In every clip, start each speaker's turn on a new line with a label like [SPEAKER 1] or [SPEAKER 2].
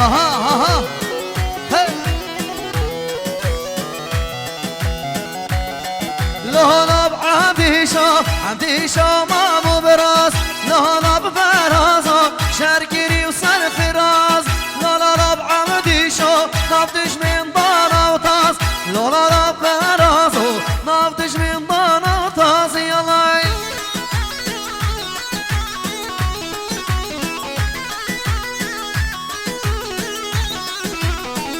[SPEAKER 1] ها لهنا عبدي شام مامو براس لهنا بفرازا شركري وصر فراز لهنا بعبدي شام نفتش من ضانا وطاس لهنا بفرازا نفتش من ضانا وطاس يلا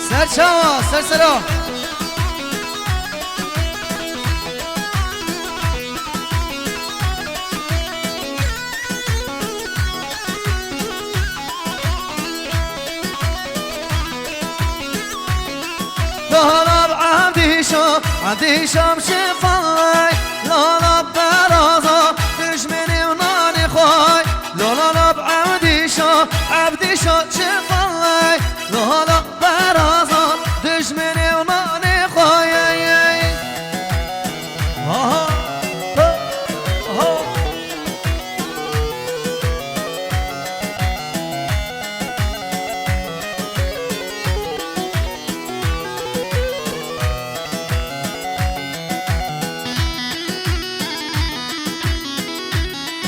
[SPEAKER 1] سرشوا سرسروا لهنا بعبدي شام شفاي لهنا برازا دشمني وناني خواي لهنا بعبدي شام شفاي لهنا برازا دشمني وناني خواي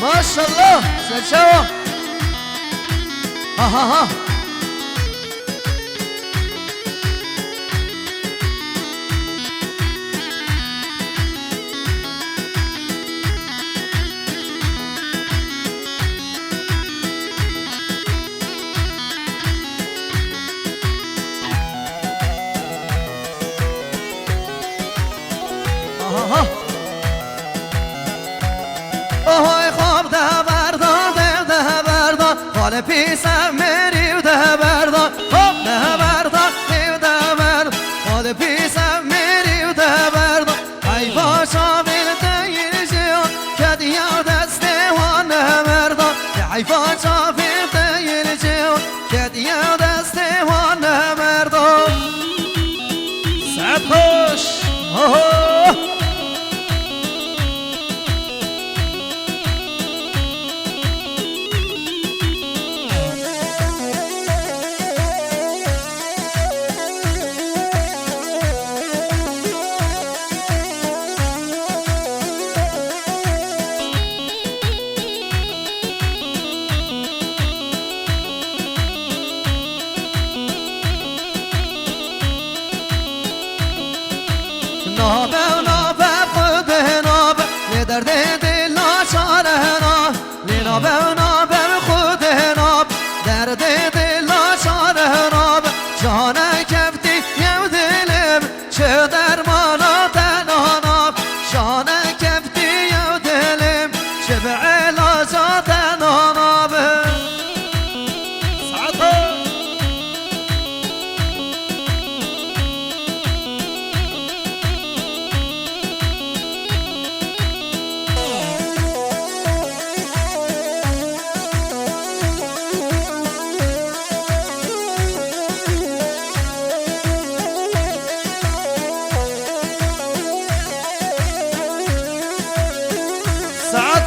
[SPEAKER 1] ما شاء الله سلشوا ها اوه خواب ده بردا حال پیسم میری و ده بردا خواب ده بردا حال پیسم میری و ده بردا ای باشا بیل دیر جیان که دیا دست وان مردا ای باشا بیل دیر جیان که دیا دست وان مردا سب خوش نابه خود نابه یه درد دل ناچاره نابه خود نابه درد دل ناچاره نابه جان کفتی یه دلم چه درمانا تنها نابه جان کفتی یه دلم چه به علاجا تنها نابه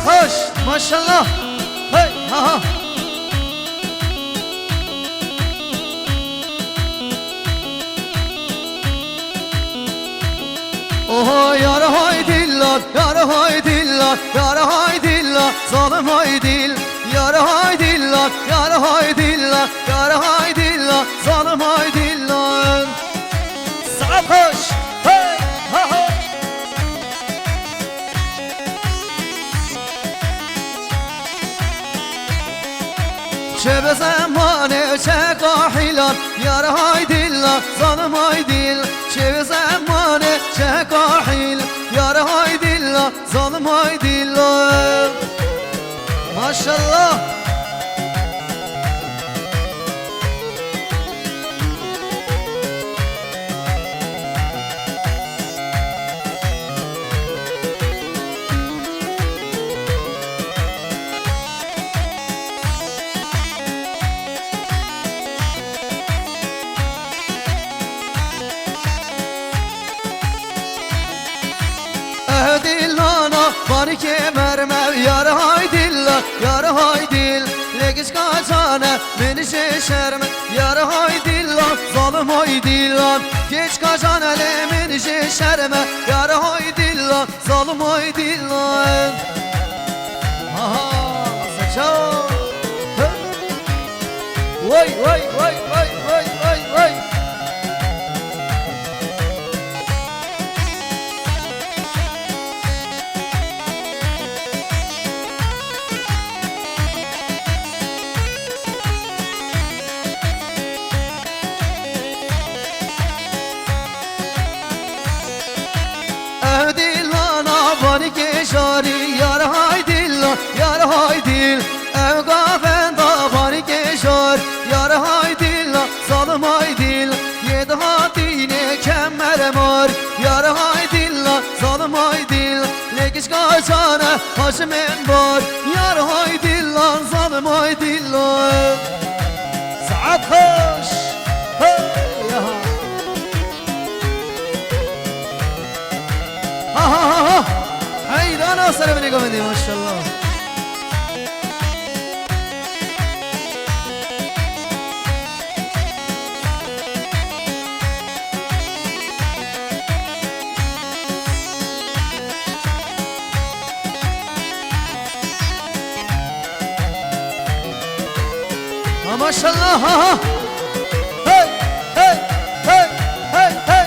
[SPEAKER 1] خوش ما شاء الله هی ها اوه یار های دلار ظالم های دل یار های دلار ظالم های دلار سعد خوش هی ها چه به زمانه چه کاحیلان یارهای دل ظالمهای دل چه به زمانه چه کاحیل یارهای دل ظالمهای دل ماشاءالله بانی که مرمم یارهای دل لیگش کاچانه منش شرم یارهای ظالم های دیلان geç kaçan elimin işi şerme yar های دیلان ظالم های دیلان saço vay vay vay vay vay vay vay Şari yar hay dillo yar hay dil ev gafenda bari keşar yar hay dillo zalim hay dil yedi hatine kemer mar yar hay dillo zalim hay dil lekiş kaçana haşmen var yar hay dillo zalim hay dillo saat hoş hey ya ha ha ha أنا أصلا مني قمدي ما شاء الله ما شاء الله ها ها هاي هاي هاي هاي هاي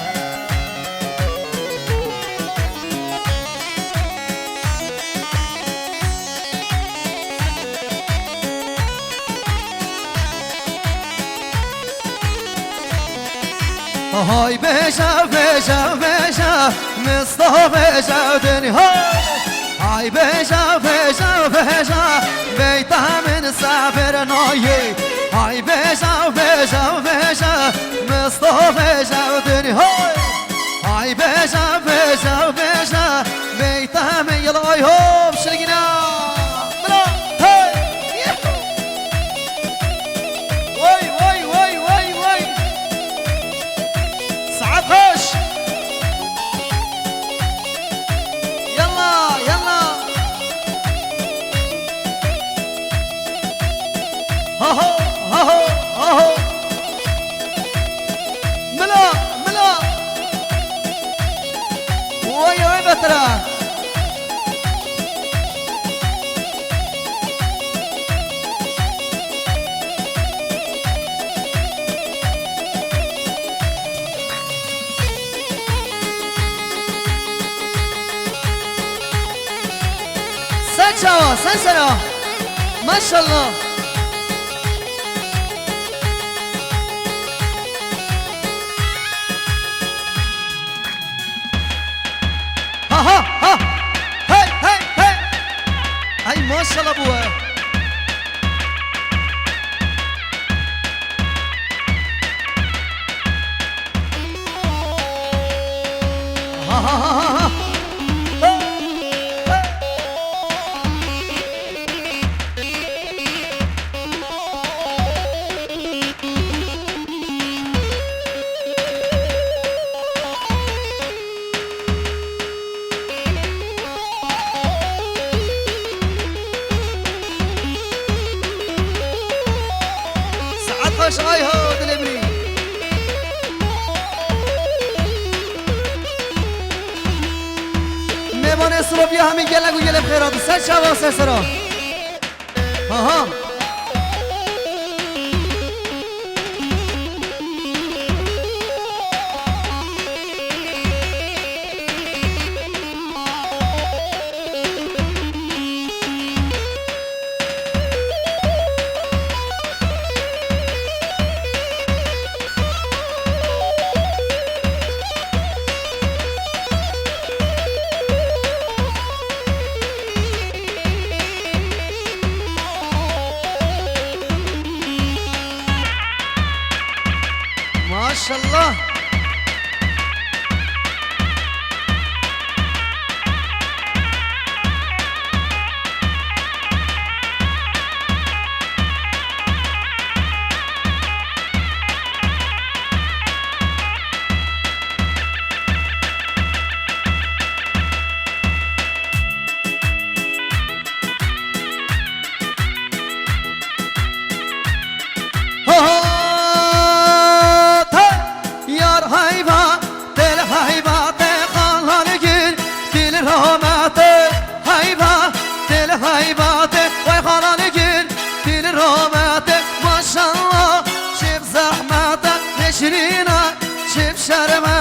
[SPEAKER 1] هاي بشا بشا بشا مصطفى بشا دني هاي بشا بشا بشا بيتها من سافر نايي هاي بشا بشا بشا مصطفى بشا دني هاي بشا بشا بشا بيتها من يلاي هوب شلقنا بلا هاي واي واي واي واي واي سعد خش يلا يلا ها ها ها ها ملا ملا ويا وين بترى سنشاوا سنسنا ما شاء الله ها ها ها هاي هاي هاي هاي ما شاء الله ابوها ها ها ها ها خوش آی ها دلبری میوان اسلوبیا همین گلگو گلب خیرات سر شوا سر سرا ها ما شاء الله شیرینا چپ شرمه